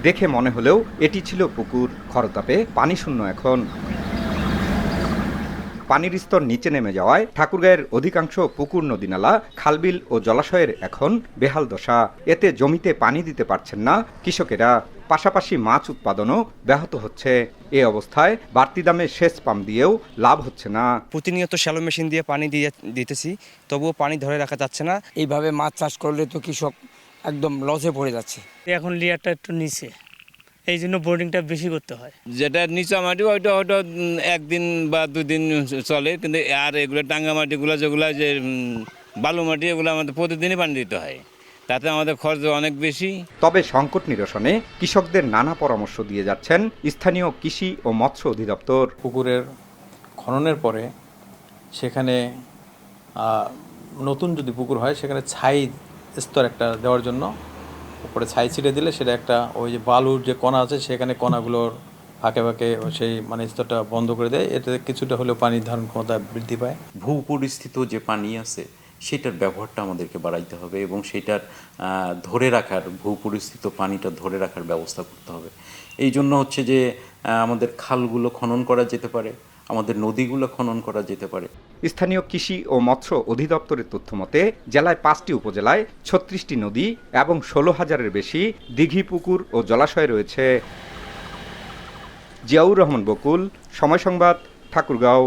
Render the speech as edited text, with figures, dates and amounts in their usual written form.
দেখে মনে হলেও এটি ছিল পুকুর। খরতাপে পানি শূন্য এখন। পানির স্তর নিচে নেমে যাওয়ায় ঠাকুরগাঁয়ের অধিকাংশ পুকুর, নদী-নালা, খালবিল ও জলাশয়ের এখন বেহাল দশা। এতে জমিতে পানি দিতে পারছেন না কৃষকেরা। পাশাপাশি মাছ উৎপাদনও ব্যাহত হচ্ছে। এ অবস্থায় বাড়তি দামে সেচ পাম্প দিয়েও লাভ হচ্ছে না। প্রতিনিয়ত শ্যালো মেশিন দিয়ে পানি দিতেছি, তবুও পানি ধরে রাখা যাচ্ছে না। এইভাবে মাছ চাষ করলে তো কৃষক একদম লসে পড়ে যাচ্ছে। এখন লেয়ারটা একটু নিচে, এই জন্য বোর্ডিংটা বেশি করতে হয়। যেটা নিচা মাটি ওইটা হয়তো একদিন বা দুদিন চলে, কিন্তু আর এগুলো টাঙ্গা মাটিগুলো যেগুলো যে বালু মাটি, এগুলো আমাদের প্রতিদিনই পানি দিতে হয়, তাতে আমাদের খরচ অনেক বেশি। তবে সংকট নিরসনে কৃষকদের নানা পরামর্শ দিয়ে যাচ্ছেন স্থানীয় কৃষি ও মৎস্য অধিদপ্তর। পুকুরের খননের পরে সেখানে নতুন যদি পুকুর হয় সেখানে ছাই স্তর একটা দেওয়ার জন্য উপরে ছাই ছিটে দিলে সেটা একটা ওই যে বালুর যে কণা আছে সেখানে কণাগুলোর ফাঁকে ফাঁকে সেই স্তরটা বন্ধ করে দেয়। এতে কিছুটা হলেও পানি ধারণ ক্ষমতা বৃদ্ধি পায়। ভূ পরিস্থিত যে পানি আছে সেটার ব্যবহারটা আমাদেরকে বাড়াইতে হবে এবং সেটার ধরে রাখার, ভূ পরিস্থিত পানিটা ধরে রাখার ব্যবস্থা করতে হবে। এই জন্য হচ্ছে যে আমাদের খালগুলো খনন করা যেতে পারে, আমাদের নদীগুলো খনন করা যেতে পারে। স্থানীয় কৃষি ও মৎস্য অধিদপ্তরের তথ্য মতে জেলায় 5টি উপজেলায় 36টি নদী এবং 16,000-এর বেশি দিঘি, পুকুর ও জলাশয় রয়েছে। জিয়াউর রহমান বকুল, সময় সংবাদ, ঠাকুরগাঁও।